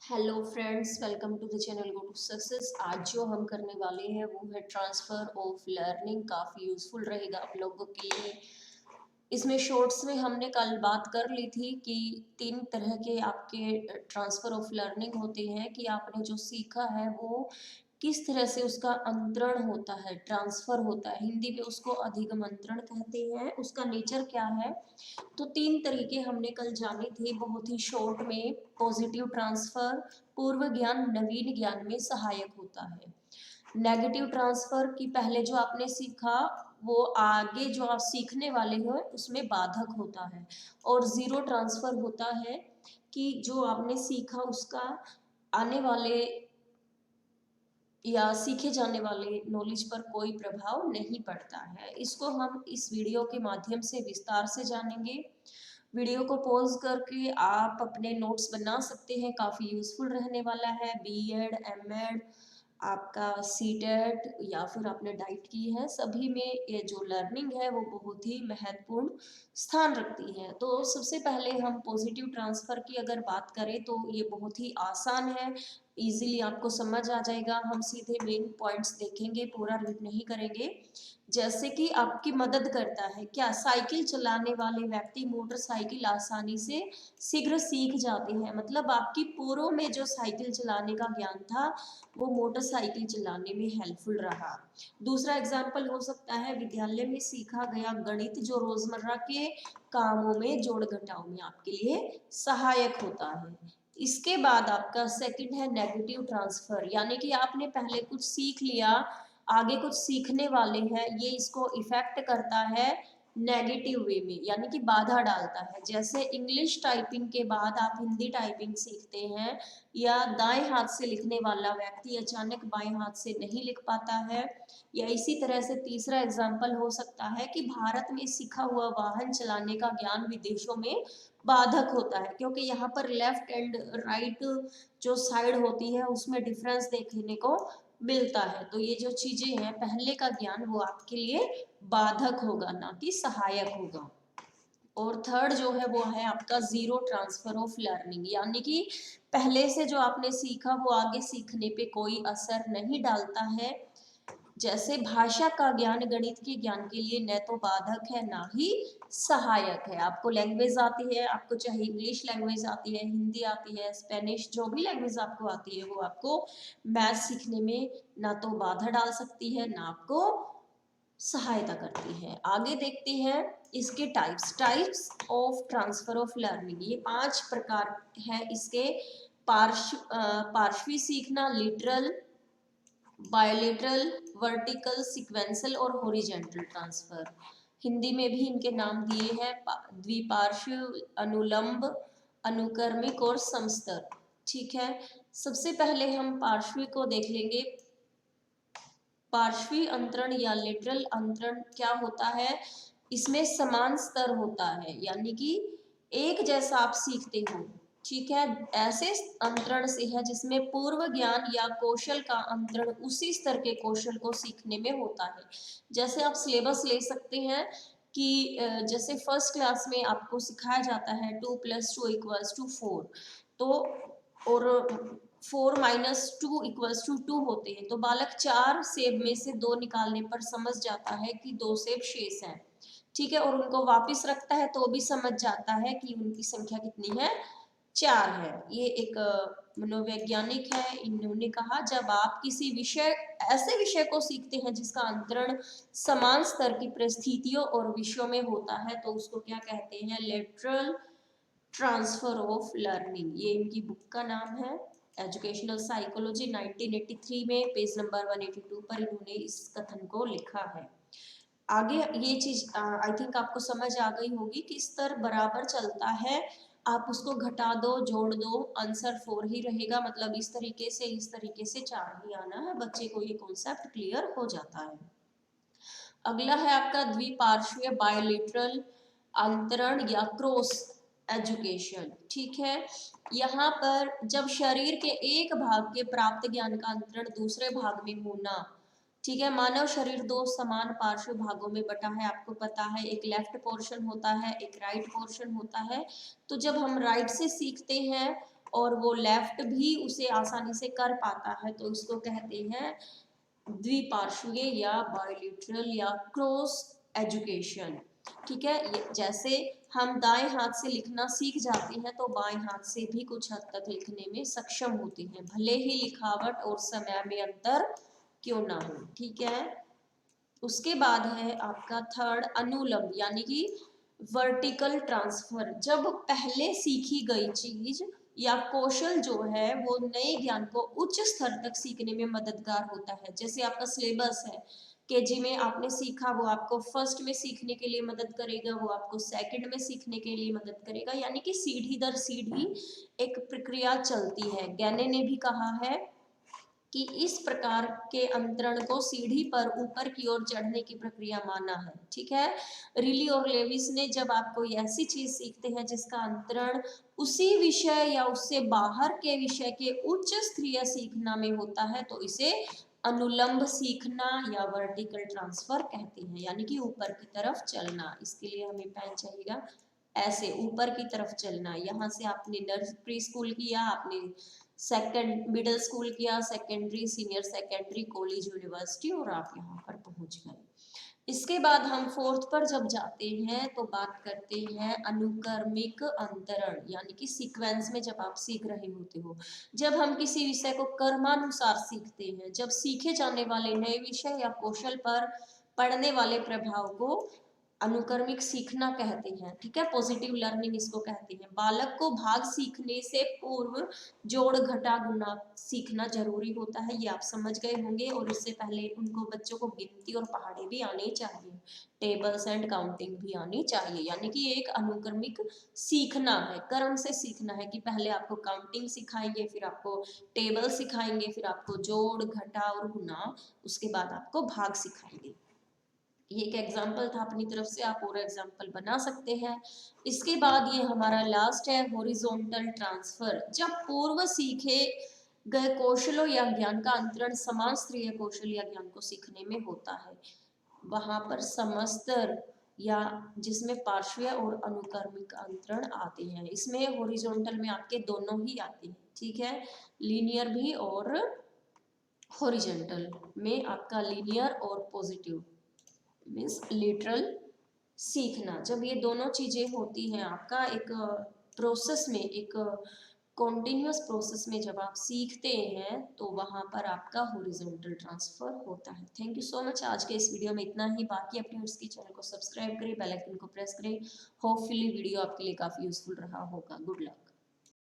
Hello friends, welcome to the channel go to success. आज जो हम करने वाले हैं वो है ट्रांसफ़र ऑफ लर्निंग। काफ़ी यूज़फुल रहेगा आप लोगों के लिए। इसमें शॉर्ट्स में हमने कल बात कर ली थी कि 3 तरह के आपके ट्रांसफ़र ऑफ लर्निंग होते हैं कि आपने जो सीखा है वो किस तरह से उसका अंतरण होता है, ट्रांसफ़र होता है। हिंदी में उसको अधिगमंत्रण कहते हैं। उसका नेचर क्या है? तो 3 तरीके हमने कल जाने थे बहुत ही शॉर्ट में। पॉजिटिव ट्रांसफ़र पूर्व ज्ञान नवीन ज्ञान में सहायक होता है। नेगेटिव ट्रांसफ़र की पहले जो आपने सीखा वो आगे जो आप सीखने वाले हो उसमें बाधक होता है। और ज़ीरो ट्रांसफ़र होता है कि जो आपने सीखा उसका आने वाले या सीखे जाने वाले नॉलेज पर कोई प्रभाव नहीं पड़ता है। इसको हम इस वीडियो के माध्यम से विस्तार से जानेंगे। वीडियो को पॉज़ करके आप अपने नोट्स बना सकते हैं, काफ़ी यूज़फुल रहने वाला है। बीएड, एमएड, आपका सीटेट या फिर आपने डाइट की है, सभी में ये जो लर्निंग है वो बहुत ही महत्वपूर्ण स्थान रखती है। तो सबसे पहले हम पॉजिटिव ट्रांसफ़र की अगर बात करें तो ये बहुत ही आसान है, ईज़िली आपको समझ आ जाएगा। हम सीधे मेन पॉइंट्स देखेंगे, पूरा रीड नहीं करेंगे। जैसे कि आपकी मदद करता है क्या? साइकिल चलाने वाले व्यक्ति मोटरसाइकिल आसानी से शीघ्र सीख जाते हैं। मतलब आपकी पूर्व में जो साइकिल चलाने का ज्ञान था वो मोटरसाइकिल चलाने में हेल्पफुल रहा। दूसरा एग्जाम्पल हो सकता है विद्यालय में सीखा गया गणित जो रोजमर्रा के कामों में जोड़ घटाव में आपके लिए सहायक होता है। इसके बाद आपका सेकंड है नेगेटिव ट्रांसफर, यानी कि आपने पहले कुछ सीख लिया, आगे कुछ सीखने वाले हैं, ये इसको इफेक्ट करता है नेगेटिव वे में, यानी कि बाधा डालता है। जैसे इंग्लिश टाइपिंग के बाद आप हिंदी टाइपिंग सीखते हैं, या दाएं हाथ से लिखने वाला व्यक्ति अचानक बाएं हाथ से नहीं लिख पाता है। या इसी तरह से तीसरा एग्जाम्पल हो सकता है कि भारत में सीखा हुआ वाहन चलाने का ज्ञान विदेशों में बाधक होता है, क्योंकि यहाँ पर लेफ्ट एंड राइट जो साइड होती है उसमें डिफरेंस देखने को मिलता है। तो ये जो चीजें हैं, पहले का ज्ञान वो आपके लिए बाधक होगा, ना कि सहायक होगा। और थर्ड जो है वो है आपका ज़ीरो ट्रांसफ़र ऑफ लर्निंग, यानी कि पहले से जो आपने सीखा वो आगे सीखने पे कोई असर नहीं डालता है। जैसे भाषा का ज्ञान गणित के ज्ञान के लिए न तो बाधक है ना ही सहायक है। आपको लैंग्वेज आती है, आपको चाहे इंग्लिश लैंग्वेज आती है, हिंदी आती है, स्पेनिश, जो भी लैंग्वेज आपको आती है वो आपको मैथ सीखने में ना तो बाधा डाल सकती है ना आपको सहायता करती है। आगे देखते हैं इसके types of transfer of learning. ये 5 प्रकार हैं इसके। पार्श्वी सीखना, लिटरल, बायलेटरल, वर्टिकल, सीक्वेंसल और हॉरिजेंटल ट्रांसफर। हिंदी में भी इनके नाम दिए हैं, द्विपार्श्व, अनुलंब, अनुक्रमिक और समस्तर। ठीक है, सबसे पहले हम पार्श्वी को देख लेंगे। पार्श्वी अंतरण या लेटरल अंतरण क्या होता है? इसमें समान स्तर होता है, यानी कि एक जैसा आप सीखते हो। ठीक है, ऐसे अंतरण से है जिसमें पूर्व ज्ञान या कौशल का अंतरण उसी स्तर के कौशल को सीखने में होता है। जैसे आप सिलेबस ले सकते हैं कि जैसे फर्स्ट क्लास में आपको सिखाया जाता है 2+2=4, तो और 4-2=2 होते हैं, तो बालक 4 सेब में से 2 निकालने पर समझ जाता है कि 2 सेब शेष हैं। ठीक है, और उनको वापस रखता है तो भी समझ जाता है कि उनकी संख्या कितनी है, 4 है। ये एक मनोवैज्ञानिक है, इन्होंने कहा जब आप किसी विषय ऐसे विषय को सीखते हैं जिसका अंतरण समान स्तर की परिस्थितियों और विषयों में होता है तो उसको क्या कहते हैं, लेटरल ट्रांसफर ऑफ लर्निंग। ये इनकी बुक का नाम है, एजुकेशनल साइकोलॉजी, 1983 में पेज नंबर 182 पर इन्होंने इस कथन को लिखा है। आगे ये चीज आई थिंक आपको समझ आ गई होगी कि स्तर बराबर चलता है, आप उसको घटा दो जोड़ दो आंसर 4 ही रहेगा। मतलब इस तरीके से 4 ही आना है। बच्चे को ये कॉन्सेप्ट क्लियर हो जाता है। अगला है आपका द्विपार्श्वीय बायलेटरल अंतरण या क्रॉस एजुकेशन। ठीक है, यहाँ पर जब शरीर के एक भाग के प्राप्त ज्ञान का अंतरण दूसरे भाग में होना। ठीक है, मानव शरीर 2 समान पार्श्व भागों में बटा है, आपको पता है, एक लेफ्ट पोर्शन होता है, एक राइट पोर्शन होता है। तो जब हम राइट से सीखते हैं और वो लेफ्ट भी उसे आसानी से कर पाता है, तो इसको कहते हैं द्विपार्श्वीय या बायलिटरल या क्रॉस एजुकेशन। ठीक है, ये जैसे हम दाएं हाथ से लिखना सीख जाते हैं तो बाएं हाथ से भी कुछ हद तक लिखने में सक्षम होते हैं, भले ही लिखावट और समय में अंतर क्यों ना हो। ठीक है, उसके बाद है आपका थर्ड अनुलंब यानी कि वर्टिकल ट्रांसफर। जब पहले सीखी गई चीज या कौशल जो है वो नए ज्ञान को उच्च स्तर तक सीखने में मददगार होता है। जैसे आपका सिलेबस है, केजी में आपने सीखा, वो आपको फर्स्ट में सीखने के लिए मदद करेगा, वो आपको सेकंड में सीखने के लिए मदद करेगा, यानी कि सीढ़ी दर सीढ़ी एक प्रक्रिया चलती है। गैने ने भी कहा है कि इस प्रकार के अंतरण को सीढ़ी पर ऊपर की ओर चढ़ने की प्रक्रिया माना है। ठीक है, रिली और लेविस ने जब आप कोई ऐसी चीज सीखते हैं जिसका अंतरण उसी विषय या उससे बाहर के विषय के उच्च स्तरीय सीखना में होता है तो इसे अनुलंब सीखना या वर्टिकल ट्रांसफर कहते हैं, यानी कि ऊपर की तरफ चलना। इसके लिए हमें पेन चाहिएगा, ऐसे ऊपर की तरफ चलना। यहाँ से आपने प्री स्कूल किया, आपने सेकंड मिडिल स्कूल किया, secondary, senior secondary, college, university, और आप यहाँ पर पहुंच गए। इसके बाद हम फोर्थ पर जब जाते हैं तो बात करते हैं अनुक्रमिक अंतरण, यानी कि सीक्वेंस में जब आप सीख रहे होते हो। जब हम किसी विषय को क्रमानुसार सीखते हैं, जब सीखे जाने वाले नए विषय या कौशल पर पड़ने वाले प्रभाव को अनुक्रमिक सीखना कहते हैं। ठीक है, पॉजिटिव लर्निंग इसको कहते हैं। बालक को भाग सीखने से पूर्व जोड़ घटा गुणा सीखना जरूरी होता है, ये आप समझ गए होंगे। और इससे पहले उनको बच्चों को गिनती और पहाड़े भी आने चाहिए, टेबल्स एंड काउंटिंग भी आनी चाहिए, यानी कि एक अनुक्रमिक सीखना है, क्रम से सीखना है कि पहले आपको काउंटिंग सिखाएंगे, फिर आपको टेबल सिखाएंगे, फिर आपको जोड़ घटा और गुणा, उसके बाद आपको भाग सिखाएंगे। ये एक एग्जाम्पल था अपनी तरफ से, आप और एग्जाम्पल बना सकते हैं। इसके बाद ये हमारा लास्ट है हॉरिजॉन्टल ट्रांसफर। जब पूर्व सीखे गए कौशलों या ज्ञान का अंतरण समान स्तरीय कौशल या ज्ञान को सीखने में होता है, वहां पर समस्तर या जिसमें पार्श्वीय और अनुक्रमिक अंतरण आते हैं। इसमें हॉरिजॉन्टल में आपके दोनों ही आते हैं। ठीक है, लीनियर भी और हॉरिजॉन्टल में आपका लीनियर और पॉजिटिव मीन्स लिटरल सीखना। जब ये दोनों चीजें होती हैं आपका एक प्रोसेस में, एक कॉन्टिन्यूअस प्रोसेस में जब आप सीखते हैं तो वहां पर आपका हॉरिजॉन्टल ट्रांसफर होता है। Thank you so much. आज के इस वीडियो में इतना ही। बाकी अपडेट्स के चैनल को सब्सक्राइब करें, बेल आइकन को प्रेस करें। होपफुली वीडियो आपके लिए काफी यूजफुल रहा होगा। Good luck.